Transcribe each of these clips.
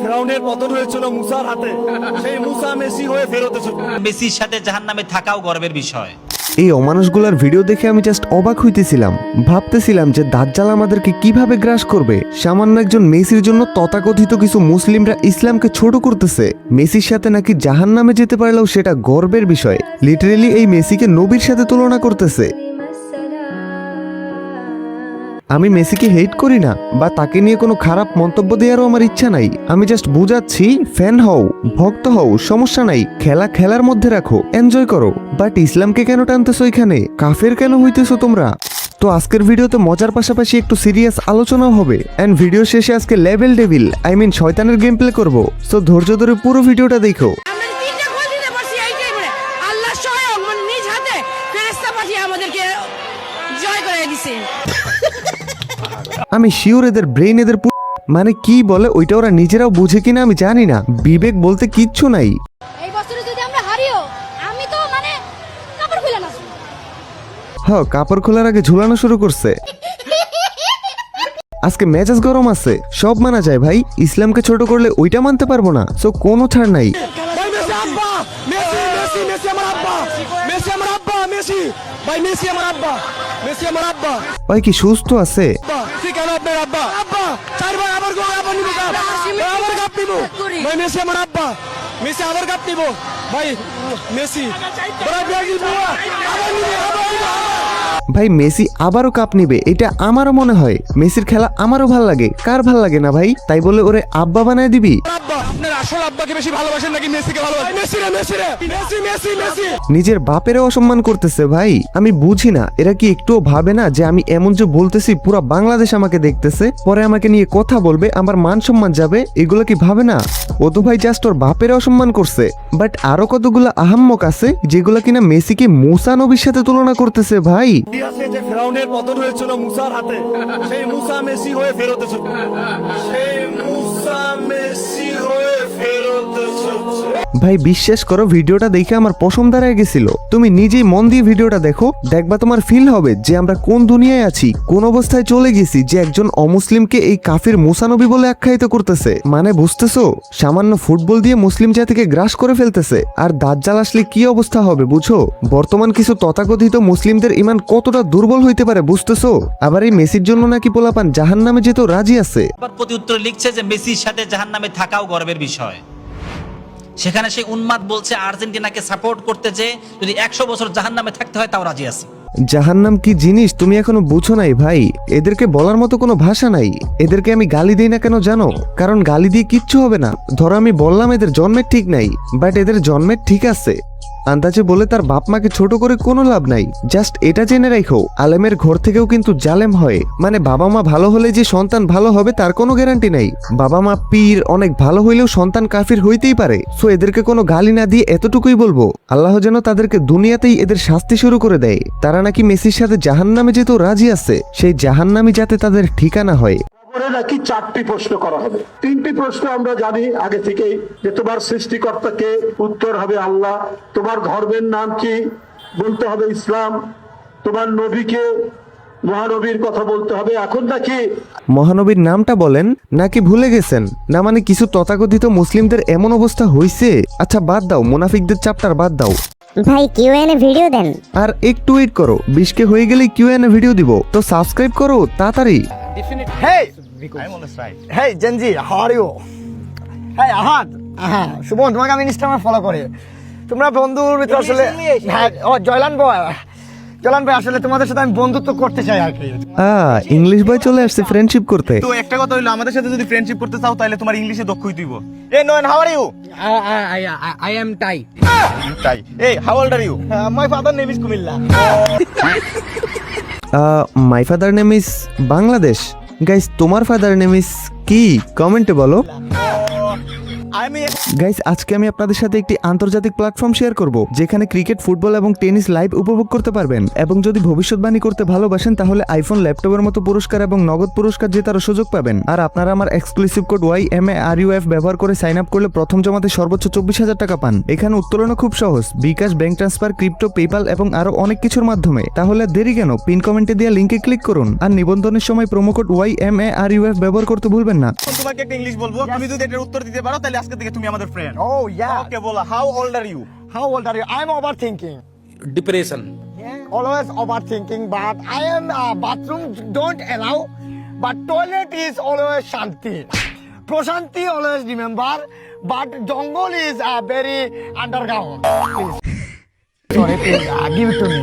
ফিরাউনের পতন হয়েছিল মুসার হাতে, সেই মুসা মেসি হয়ে ফেরত এসেছে। মেসির সাথে জাহান্নামে থাকাও গর্বের বিষয়। এই অমানুষগুলার ভিডিও দেখে আমি জাস্ট অবাক হইতেছিলাম, ভাবতেছিলাম যে দাজ্জাল আমাদেরকে কিভাবে গ্রাস করবে। সামান্য একজন মেসির জন্য তথাকথিত কিছু মুসলিমরা ইসলামকে ছোট করতেছে। মেসির সাথে নাকি জাহান্নামে যেতে পারলেও সেটা গর্বের বিষয়। লিটারেলি এই মেসিকে নবীর সাথে তুলনা করতেছে। আমি মেসিকে হেট করি না বা তাকে নিয়ে কোনো খারাপ মন্তব্য দেওয়ারও আমার ইচ্ছা নাই। আমি জাস্ট বুঝাচ্ছি, ফ্যান হও, ভক্ত হও, সমস্যা নাই, খেলা খেলার মধ্যে রাখো, এনজয় করো। বাট ইসলামকে কেন টানতেছো এখানে? কাফের কেন হইতেছো তোমরা? তো আজকের ভিডিওতে মজার পাশাপাশি একটু সিরিয়াস আলোচনাও হবে। এন্ড ভিডিও শেষে আজকে লেভেল ডেভিল শয়তানের গেম প্লে করবো। সো ধৈর্য ধরে পুরো ভিডিওটা দেখো। আমি শিওর এদের ব্রেইন এদের মানে কি বলে ওইটা ওরা নিজেরাও বুঝে কিনা আমি জানি না। বিবেক বলতে কিচ্ছু নাই। এই বছরে যদি আমরা হারিও, আমি তো মানে কাপড় খুলে নাচব। হ্যাঁ, কাপড় খোলার আগে ঝুলানো শুরু করছে। আজকে মেজাজ গরম আছে, সব মানা যায় ভাই। ইসলামকে ছোট করলে ওইটা মানতে পারবো না। সো কোনো ছাড় নাই। ভাই কি সুস্থ আছে? ভাই মেসি আবারও কাপ নিবে, এটা আমারও মনে হয়। মেসির খেলা আমারও ভাল লাগে, কার ভাল লাগে না ভাই? তাই বলে ওরে আব্বা বানায় দিবি? নিজের বাপেরও অসম্মান করতেছে ভাই। আমি বুঝি না এরা কি একটুও ভাবে না যে আমি এমন যে বলতেছি পুরো বাংলাদেশ আমাকে দেখতেছে, পরে আমাকে নিয়ে কথা বলবে, আমার মান সম্মান যাবে, এগুলো কি ভাবে না? ও তো ভাই জাস্ট ওর বাপের অসম্মান করছে। বাট আরো কতগুলো আহাম্মক আছে যেগুলো কিনা মেসিকে মুসা নবীর সাথে তুলনা করতেছে ভাই। যে ফিরাউনের পতন হয়েছিল মুসার হাতে, সেই মুসা মেসি হয়ে ফেরত এসেছে। সেই মুসা মেসি হয়ে ফেরত এসেছে। ভাই বিশ্বাস করো, ভিডিওটা দেখে আমার পছন্দ দাঁড়ায় গেছিল। তুমি নিজেই মন দিয়ে ভিডিওটা দেখো, দেখবা তোমার ফিল হবে যে আমরা কোন দুনিয়ায় আছি, কোন অবস্থায় চলে গেছি যে একজন অমুসলিমকে এই কাফির মুসা নবী বলে আখ্যায়িত করতেছে। মানে বুঝতেছো, সামান্য ফুটবল দিয়ে মুসলিম জাতিকে গ্রাস করে ফেলতেছে। আর দাজ্জাল আসলে কি অবস্থা হবে বুঝো? বর্তমান কিছু তথাকথিত মুসলিমদের ইমান কতটা দুর্বল হইতে পারে বুঝতেছো? আবার এই মেসির জন্য নাকি পোলাপান জাহান্নামে যেতেও রাজি আছে। আবার প্রতি উত্তরে লিখছে যে মেসির সাথে জাহান্নামে থাকাও গর্বের বিষয়। সেখানে সেই উন্মাদ বলছে আর্জেন্টিনাকে সাপোর্ট করতে, যে যদি 100 বছর জাহান্নামে থাকতে হয় তাও রাজি আছে। জাহান্নাম কি জিনিস তুমি এখনো বুঝো নাই ভাই। এদেরকে বলার মতো কোনো ভাষা নাই। এদেরকে আমি গালি দিই না কেন জানো? কারণ গালি দিয়ে কিচ্ছু হবে না। ধরো আমি বললাম এদের জন্মের ঠিক নাই, বাট এদের জন্মের ঠিক আছে। আন্দাজে বলে তার বাপ মাকে ছোট করে কোনো লাভ নাই। জাস্ট এটা জেনে রাখো, আলেমের ঘর থেকেও কিন্তু জালেম হয়। মানে বাবা মা ভালো হলে যে সন্তান ভালো হবে তার কোনো গ্যারান্টি নাই। বাবা মা পীর অনেক ভালো হইলেও সন্তান কাফির হইতেই পারে। সো এদেরকে কোনো গালি না দিয়ে এতটুকুই বলবো, আল্লাহ যেন তাদেরকে দুনিয়াতেই এদের শাস্তি শুরু করে দেয়। তারা নাকি মেসির সাথে জাহান্নামে যেতেও রাজি আছে, সেই জাহান্নামই যাতে তাদের ঠিকানা হয়। নাকি 4টি প্রশ্ন করা হবে। 3টি প্রশ্ন আমরা জানি আগে থেকেই, যে তোমার সৃষ্টিকর্তাকে, উত্তর হবে আল্লাহ। তোমার ধর্মের নাম কি? বলতে হবে ইসলাম। তোমার নবীকে, মহানবীর কথা বলতে হবে। এখন নাকি মহানবীর নামটা বলেন নাকি ভুলে গেছেন? না মানে কিছু তথাকথিত মুসলিমদের এমন অবস্থা হইছে। আচ্ছা বাদ দাও, মুনাফিকদের চ্যাপ্টার বাদ দাও ভাই, কিউএনএ ভিডিও দেন। আর একটু ওয়েট করো, 20K হয়ে গেলে কিউএনএ ভিডিও দিব। তো সাবস্ক্রাইব করো তাড়াতাড়ি। Hey, I'm on the side. Hey, Genji, how are you? Hey, Ahad. Suman, তোমাকে আমি ইনস্টাগ্রামে ফলো করি। তোমরা বন্ধুর ভিতরে আসলে, হ্যাঁ, ও জয়লান ভাই আসলে তোমাদের সাথে আমি বন্ধুত্ব করতে চাই আর কি। ইংলিশ বয় চলে আসছে ফ্রেন্ডশিপ করতে। তো একটা কথা হইলো, আমাদের সাথে যদি ফ্রেন্ডশিপ করতে চাও তাহলে তোমার ইংলিশে দক্ষ হইতে হইব। Hey, Noan, how are you? I am Thai. Thai. Hey, how old are you? My father name is Kumilla. My father name is Bangladesh. Guys, তোমার ফাদার নেম ইজ কি? কমেন্টে বলো। আমি গাইস, আজকে আমি আপনাদের সাথে একটি আন্তর্জাতিক প্ল্যাটফর্ম শেয়ার করব যেখানে ক্রিকেট, ফুটবল এবং টেনিস লাইভ উপভোগ করতে পারবেন, এবং যদি ভবিষ্যৎবাণী করতে ভালোবাসেন তাহলে আইফোন, ল্যাপটপের মতো পুরস্কার এবং নগদ পুরস্কার জেতারও সুযোগ পাবেন। আর আপনারা আমার এক্সক্লুসিভ কোড YMARUF ব্যবহার করে সাইন আপ করলে প্রথম জমাতে সর্বোচ্চ 24,000 টাকা পান। এখানে উত্তোলনও খুব সহজ, বিকাশ, ব্যাংক ট্রান্সফার, ক্রিপ্টো, পেপাল এবং আরো অনেক কিছুর মাধ্যমে। তাহলে দেরি কেন, পিন কমেন্টে দেওয়া লিংকে ক্লিক করুন আর নিবন্ধনের সময় প্রোমো কোড YMARUF ব্যবহার করতে ভুলবেন না। তোমাকে একটা ইংলিশ বলবো, তুমি যদি এটার উত্তর দিতে পারো তাহলে আজকে থেকে তুমি আমাদের ফ্রেন্ড। Oh yeah. ওকে, বলো how old are you? How old are you? I'm overthinking. Depression. Always overthinking, but I am bathroom don't allow, but toilet is always shanti. Prashanti always remember, but jungle is very underground. Please. Sorry, please give it to me.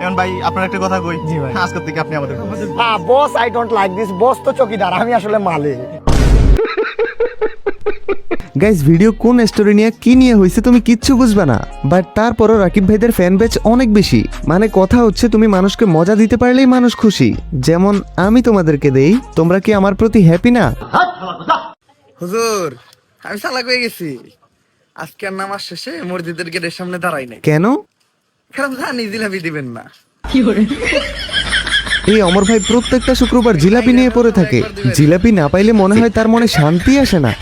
এখন ভাই আপনার একটা কথা কই, জি ভাই। আজকে থেকে আপনি আমাদের boss। Boss, I don't like this. Boss তো চকিদার, আমি আসলে মালিক। গাইস, ভিডিও কোন স্টোরি নিয়ে কি নিয়ে হয়েছে তুমি কিচ্ছু বুঝবে না, বাট তারপরও রাকিব ভাইদের ফ্যান বেচ অনেক বেশি। মানে কথা হচ্ছে তুমি মানুষকে মজা দিতে পারলেই মানুষ খুশি, যেমন আমি তোমাদেরকে দেই। তোমরা কি আমার প্রতি হ্যাপি না? হুজুর, আমি চালাক হয়ে গেছি। আজকে আর নামাজ শেষে মসজিদের গেটের সামনে দাঁড়াই নাই, কেন? কারণ জানি জিলাপি দিবেন না। এই অমর ভাই প্রত্যেকটা শুক্রবার জিলাপি নিয়ে পড়ে থাকে। জিলাপি না পাইলে মনে হয় তার মনে শান্তি আসে না।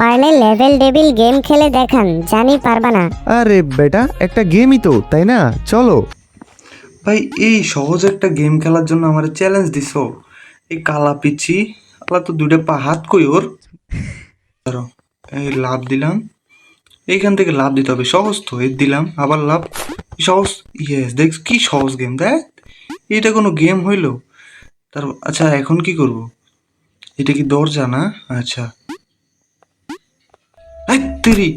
পারলে লেভেল ডেবিল গেম খেলে দেখান, জানি পারবা না। আরে বেটা, একটা গেমই তো, তাই না? চলো ভাই, এই সহজ একটা গেম খেলার জন্য আমার চ্যালেঞ্জ দিছো। এই কালা পিচ্ছি আলা তো দুইটা পা হাত কই ওর। ধরো, এই লাভ দিলাম, এইখান থেকে লাভ দিতে হবে, সহজ তো। এই দিলাম, আবার লাভ, সহজ। ইয়েস, দেখ কি সহজ গেম, দেখ এটা কোনো গেম হইলো? তার আচ্ছা, এখন কি করব? এটা কি দরজা না? আচ্ছা, এই তেরি,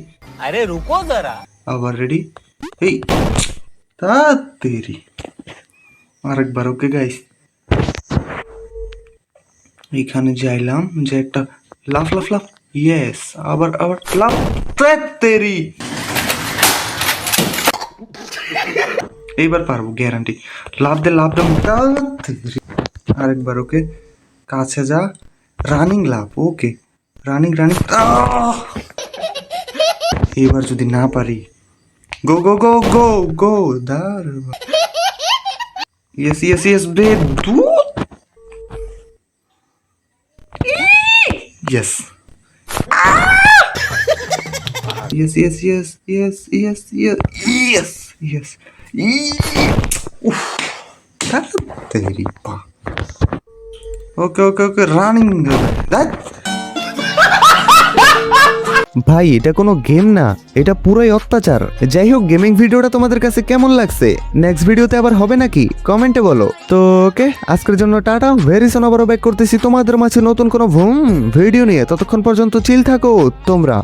আরে রুকো যারা। আবার রেডি। এই তা তেরি, আরেকবার। ওকে গাইস, এইখানে যাইলাম, যে একটা লাফ লাফ লাফ, ইয়েস, আবার আবার লাফ, তেরি। এইবার পারবো গ্যারান্টি। লাভ দে, লাভ দে, আরেকবার। ওকে, কাছে যা, রানিং লাভ। ওকে, রানিং রানিং। এবার যদি না পারি, গো গো গো গো গো, দার। ইয়েস ইয়েস ইয়েস, বে দুধ। Yes yes yes yes yes yes yes yes yes. উফ, তেরি পা। ওকে ওকে ওকে, রানিং। ভাই, এটা কোনো গেম না, এটা পুরোই অত্যাচার। যাই হোক, গেমিং ভিডিওটা তোমাদের কাছে কেমন লাগছে? নেক্সট ভিডিওতে আবার হবে নাকি? কমেন্টে বলো। তো ওকে, আজকের জন্য টাটা। ভেরি সুন আবারও ব্যাক করতেছি তোমাদের মাঝে নতুন কোনো ভিডিও নিয়ে। ততক্ষণ পর্যন্ত চিল থাকো তোমরা।